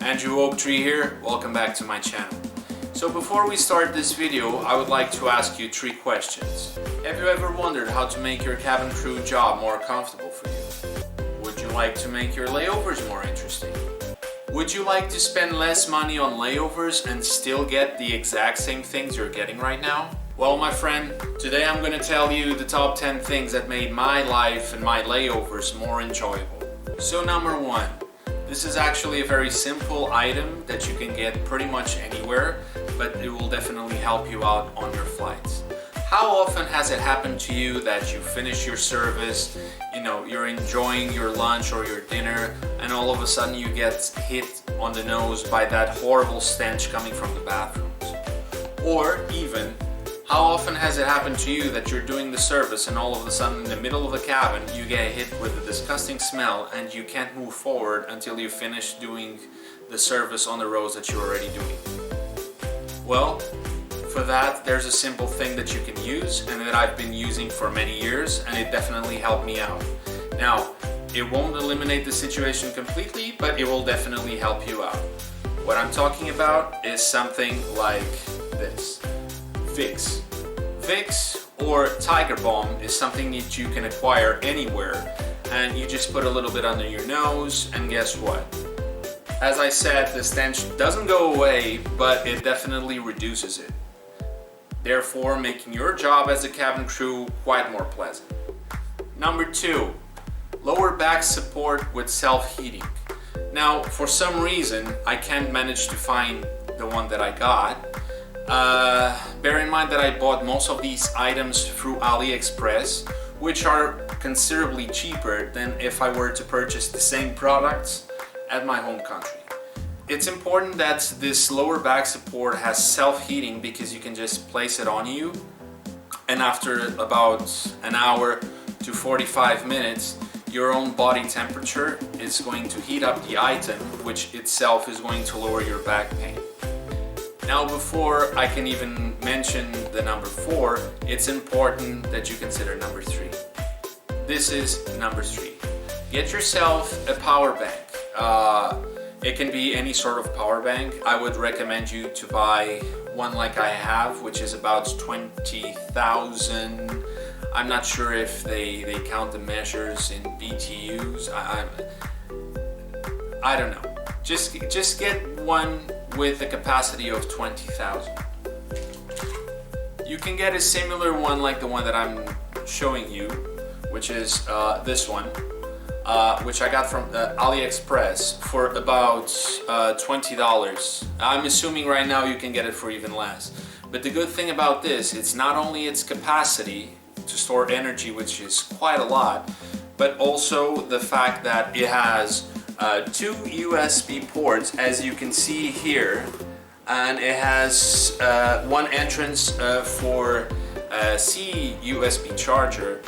Andrew Oaktree here, welcome back to my channel. So before we start this video, I would like to ask you 3 questions. Have you ever wondered how to make your cabin crew job more comfortable for you? Would you like to make your layovers more interesting? Would you like to spend less money on layovers and still get the exact same things you're getting right now? Well, my friend, today I'm going to tell you the top 10 things that made my life and my layovers more enjoyable. So number 1. This is actually a very simple item that you can get pretty much anywhere, but it will definitely help you out on your flights. How often has it happened to you that you finish your service, you're enjoying your lunch or your dinner, and all of a sudden you get hit on the nose by that horrible stench coming from the bathrooms? Or even, how often has it happened to you that you're doing the service and all of a sudden in the middle of the cabin you get hit with a disgusting smell and you can't move forward until you finish doing the service on the rows that you're already doing? Well, for that there's a simple thing that you can use and that I've been using for many years, and it definitely helped me out. Now, it won't eliminate the situation completely, but it will definitely help you out. What I'm talking about is something like this. Fix or Tiger Balm is something that you can acquire anywhere, and you just put a little bit under your nose, and guess what? As I said, the stench doesn't go away, but it definitely reduces it, therefore making your job as a cabin crew quite more pleasant. Number 2, lower back support with self-heating. Now, for some reason, I can't manage to find the one that I got. Bear in mind that I bought most of these items through Aliexpress, which are considerably cheaper than if I were to purchase the same products at my home country. It's important that this lower back support has self-heating because you can just place it on you, and after about an hour to 45 minutes, your own body temperature is going to heat up the item, which itself is going to lower your back pain. Now, before I can even mention the number 4, it's important that you consider number 3. This is number 3. Get yourself a power bank. It can be any sort of power bank. I would recommend you to buy one like I have, which is about 20,000. I'm not sure if they count the measures in BTUs. I don't know. Just get one with a capacity of 20,000. You can get a similar one like the one that I'm showing you, which is this one, which I got from Aliexpress for about $20. I'm assuming right now you can get it for even less. But the good thing about this, it's not only its capacity to store energy, which is quite a lot, but also the fact that it has 2 USB ports, as you can see here, and it has one entrance for C USB charger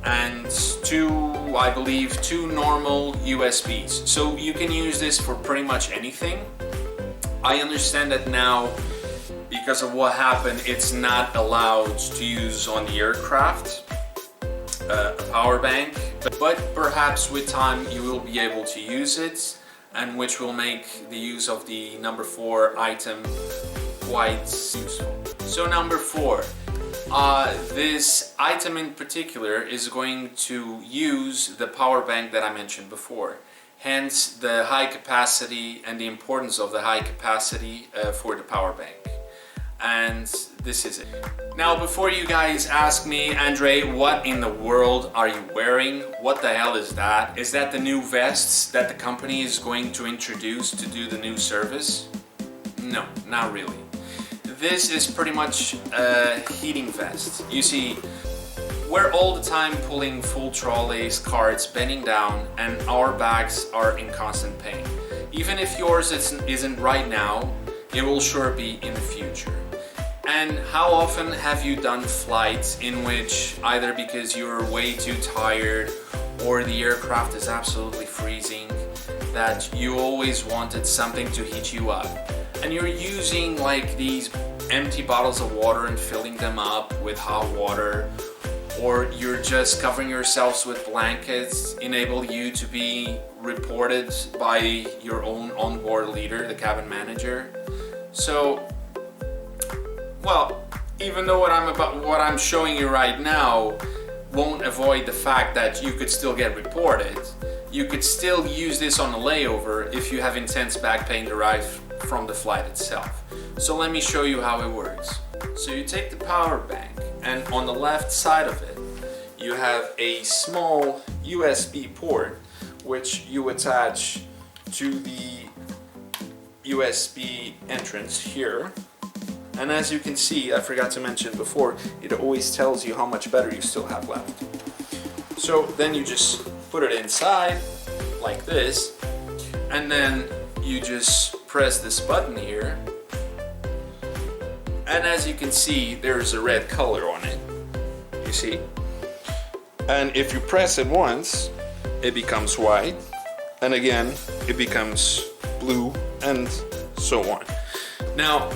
and 2 normal USBs. So you can use this for pretty much anything. I understand that now, because of what happened, it's not allowed to use on the aircraft, a power bank, but perhaps with time you will be able to use it, and which will make the use of the number 4 item quite useful. So number 4, this item in particular is going to use the power bank that I mentioned before, hence the high capacity and the importance of the high capacity for the power bank. And this is it. Now, before you guys ask me, Andre, what in the world are you wearing? What the hell is that? Is that the new vests that the company is going to introduce to do the new service? No, not really. This is pretty much a heating vest. You see, we're all the time pulling full trolleys, carts, bending down, and our backs are in constant pain. Even if yours isn't right now, it will sure be in the future. And how often have you done flights in which, either because you're way too tired or the aircraft is absolutely freezing, that you always wanted something to heat you up, and you're using like these empty bottles of water and filling them up with hot water, or you're just covering yourselves with blankets, enable you to be reported by your own onboard leader, the cabin manager. So, well, even though what I'm showing you right now won't avoid the fact that you could still get reported, you could still use this on a layover if you have intense back pain derived from the flight itself. So let me show you how it works. So you take the power bank, and on the left side of it you have a small USB port which you attach to the USB entrance here. And as you can see, I forgot to mention before, it always tells you how much battery you still have left. So then you just put it inside like this, and then you just press this button here, and as you can see, there's a red color on it, you see? And if you press it once, it becomes white, and again it becomes blue, and so on. Now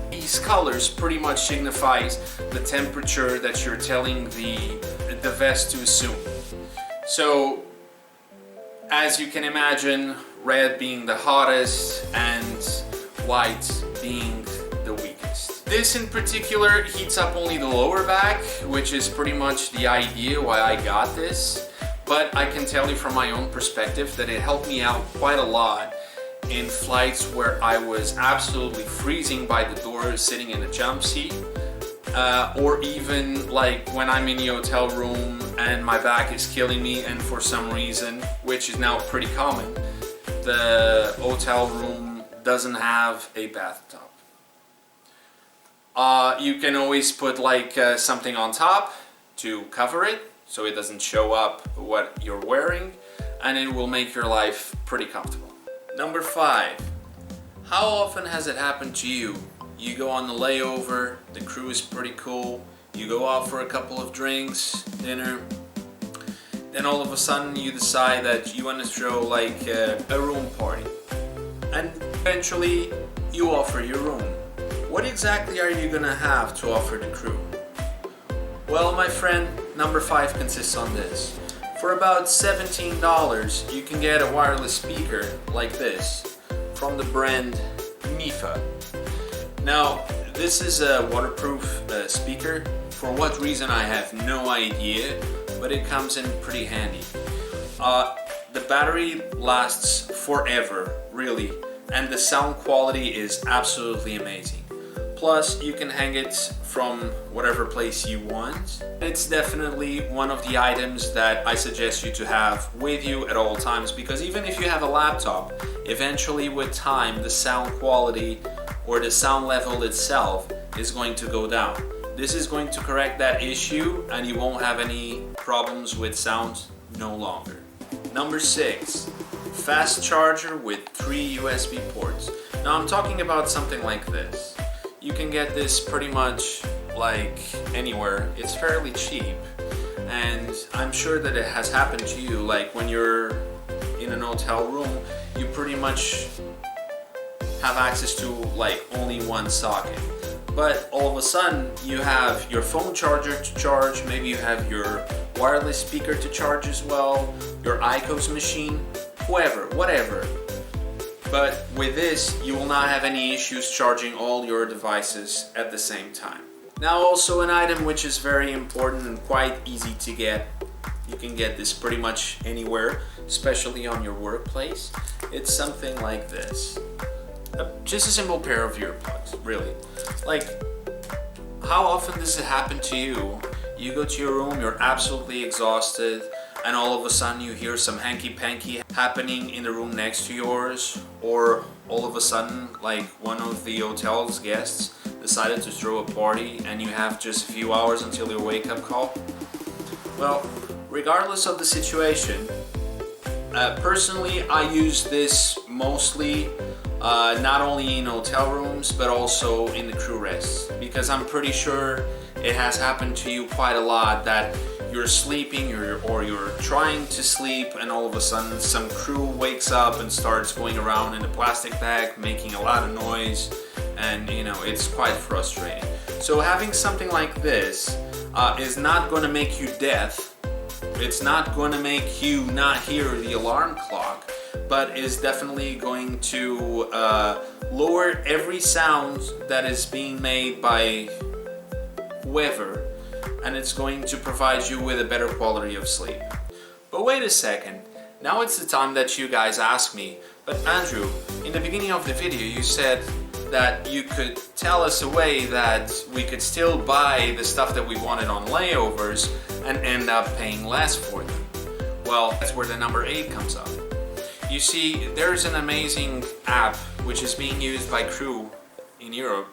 these colors pretty much signifies the temperature that you're telling the vest to assume. So as you can imagine, red being the hottest and white being the weakest. This in particular heats up only the lower back, which is pretty much the idea why I got this. But I can tell you from my own perspective that it helped me out quite a lot in flights where I was absolutely freezing by the door sitting in a jump seat, or even like when I'm in the hotel room and my back is killing me, and for some reason, which is now pretty common, the hotel room doesn't have a bathtub. You can always put like something on top to cover it so it doesn't show up what you're wearing, and it will make your life pretty comfortable. Number 5. How often has it happened to you? You go on the layover, the crew is pretty cool, you go out for a couple of drinks, dinner, then all of a sudden you decide that you want to throw like a room party, and eventually you offer your room. What exactly are you gonna have to offer the crew? Well, my friend, number 5 consists on this. For about $17 you can get a wireless speaker like this from the brand Mifa. Now this is a waterproof speaker. For what reason I have no idea, but it comes in pretty handy. The battery lasts forever, really, and the sound quality is absolutely amazing. Plus you can hang it from whatever place you want. It's definitely one of the items that I suggest you to have with you at all times, because even if you have a laptop, eventually with time the sound quality or the sound level itself is going to go down. This is going to correct that issue and you won't have any problems with sound no longer. Number 6. Fast charger with 3 USB ports. Now I'm talking about something like this. You can get this pretty much like anywhere. It's fairly cheap, and I'm sure that it has happened to you, like when you're in an hotel room, you pretty much have access to like only one socket. But all of a sudden you have your phone charger to charge, maybe you have your wireless speaker to charge as well, your IQOS machine, whatever. But with this, you will not have any issues charging all your devices at the same time. Now also an item which is very important and quite easy to get. You can get this pretty much anywhere, especially on your workplace. It's something like this. Just a simple pair of earplugs, really. Like, how often does it happen to you? You go to your room, you're absolutely exhausted, and all of a sudden you hear some hanky-panky happening in the room next to yours, or all of a sudden like one of the hotel's guests decided to throw a party and you have just a few hours until your wake-up call. Well, regardless of the situation, personally I use this mostly not only in hotel rooms but also in the crew rests, because I'm pretty sure it has happened to you quite a lot that you're sleeping or you're trying to sleep and all of a sudden some crew wakes up and starts going around in a plastic bag making a lot of noise, and you know, it's quite frustrating. So having something like this is not going to make you deaf. It's not going to make you not hear the alarm clock, but is definitely going to lower every sound that is being made by whoever, and it's going to provide you with a better quality of sleep. But wait a second, now it's the time that you guys ask me, but Andrew, in the beginning of the video you said that you could tell us a way that we could still buy the stuff that we wanted on layovers and end up paying less for them. Well, that's where the number 8 comes up. You see, there's an amazing app which is being used by crew in Europe,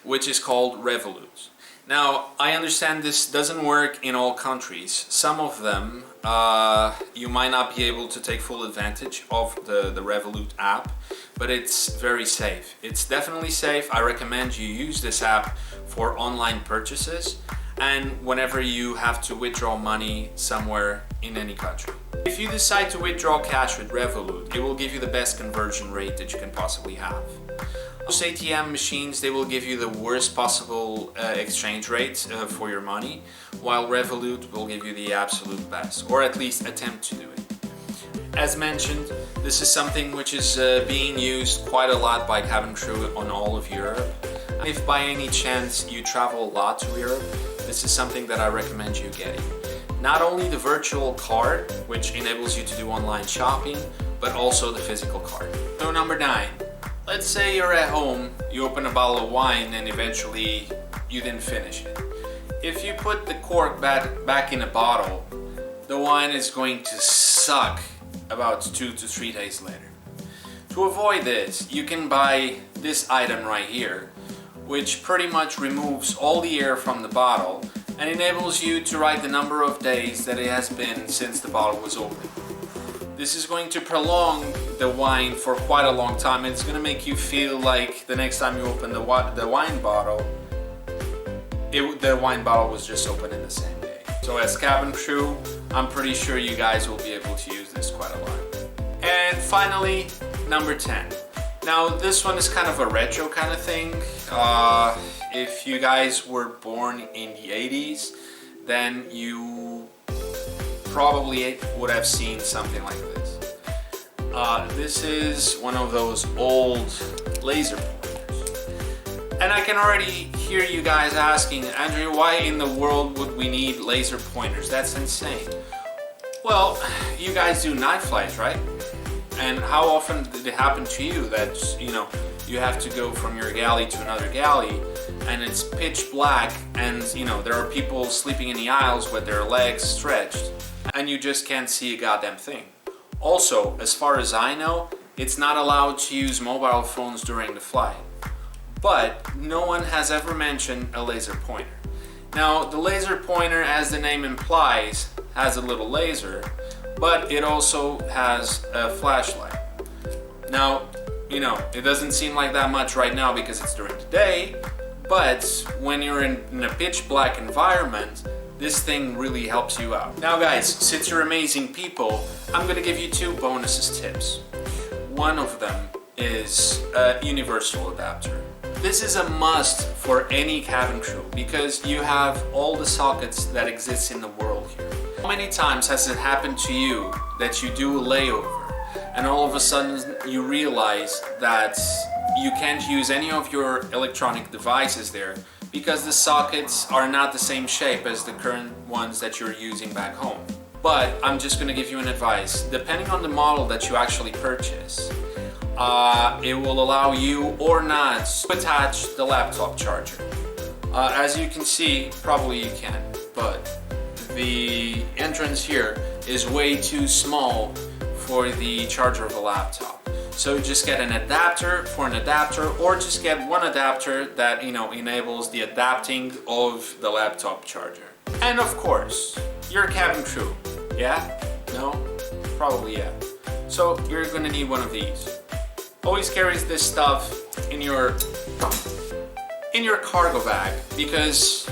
which is called Revolut. Now, I understand this doesn't work in all countries. Some of them, you might not be able to take full advantage of the Revolut app, but it's very safe. It's definitely safe. I recommend you use this app for online purchases and whenever you have to withdraw money somewhere in any country. If you decide to withdraw cash with Revolut, it will give you the best conversion rate that you can possibly have. Most ATM machines, they will give you the worst possible exchange rate for your money, while Revolut will give you the absolute best, or at least attempt to do it. As mentioned, this is something which is being used quite a lot by cabin crew on all of Europe. And if by any chance you travel a lot to Europe, this is something that I recommend you getting. Not only the virtual card, which enables you to do online shopping, but also the physical card. So number 9. Let's say you're at home, you open a bottle of wine and eventually you didn't finish it. If you put the cork back in a bottle, the wine is going to suck about 2 to 3 days later. To avoid this, you can buy this item right here, which pretty much removes all the air from the bottle and enables you to write the number of days that it has been since the bottle was opened. This is going to prolong the wine for quite a long time, and it's going to make you feel like the next time you open the wine bottle, the wine bottle was just opened in the same day. So as cabin crew, I'm pretty sure you guys will be able to use this quite a lot. And finally, number 10. Now this one is kind of a retro kind of thing. If you guys were born in the 80s, then you probably would have seen something like this. This is one of those old laser pointers. And I can already hear you guys asking, Andrew, why in the world would we need laser pointers? That's insane. Well, you guys do night flights, right? And how often did it happen to you that, you have to go from your galley to another galley and it's pitch black and, there are people sleeping in the aisles with their legs stretched and you just can't see a goddamn thing. Also, as far as I know, it's not allowed to use mobile phones during the flight. But no one has ever mentioned a laser pointer. Now, the laser pointer, as the name implies, has a little laser, but it also has a flashlight. Now, it doesn't seem like that much right now because it's during the day, but when you're in a pitch black environment, this thing really helps you out. Now guys, since you're amazing people, I'm gonna give you 2 bonuses tips. One of them is a universal adapter. This is a must for any cabin crew because you have all the sockets that exist in the world here. How many times has it happened to you that you do a layover and all of a sudden you realize that you can't use any of your electronic devices there because the sockets are not the same shape as the current ones that you're using back home. But I'm just going to give you an advice. Depending on the model that you actually purchase, it will allow you or not to attach the laptop charger. As you can see, probably you can, but the entrance here is way too small for the charger of a laptop. So just get an adapter for an adapter, or just get one adapter that enables the adapting of the laptop charger. And of course, you're a cabin crew. Yeah? No? Probably yeah. So you're gonna need one of these. Always carry this stuff in your cargo bag because,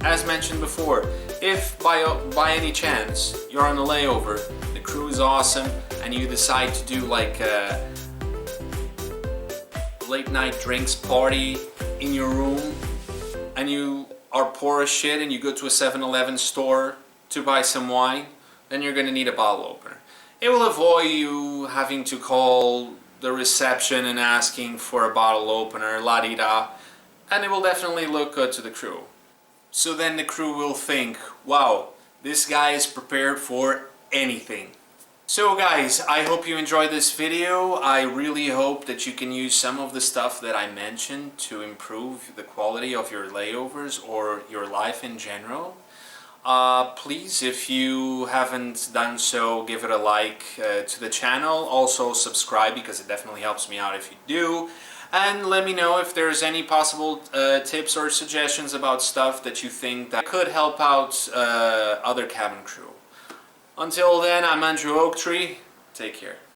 as mentioned before, if by any chance you're on a layover, the crew is awesome, and you decide to do like a late night drinks party in your room, and you are poor as shit and you go to a 7-Eleven store to buy some wine, then you're going to need a bottle opener. It will avoid you having to call the reception and asking for a bottle opener, la-di-da, and it will definitely look good to the crew. So then the crew will think, wow, this guy is prepared for anything. So guys, I hope you enjoyed this video. I really hope that you can use some of the stuff that I mentioned to improve the quality of your layovers or your life in general. Please, if you haven't done so, give it a like to the channel. Also subscribe, because it definitely helps me out if you do. And let me know if there's any possible tips or suggestions about stuff that you think that could help out other cabin crew. Until then, I'm Andrew Oaktree. Take care.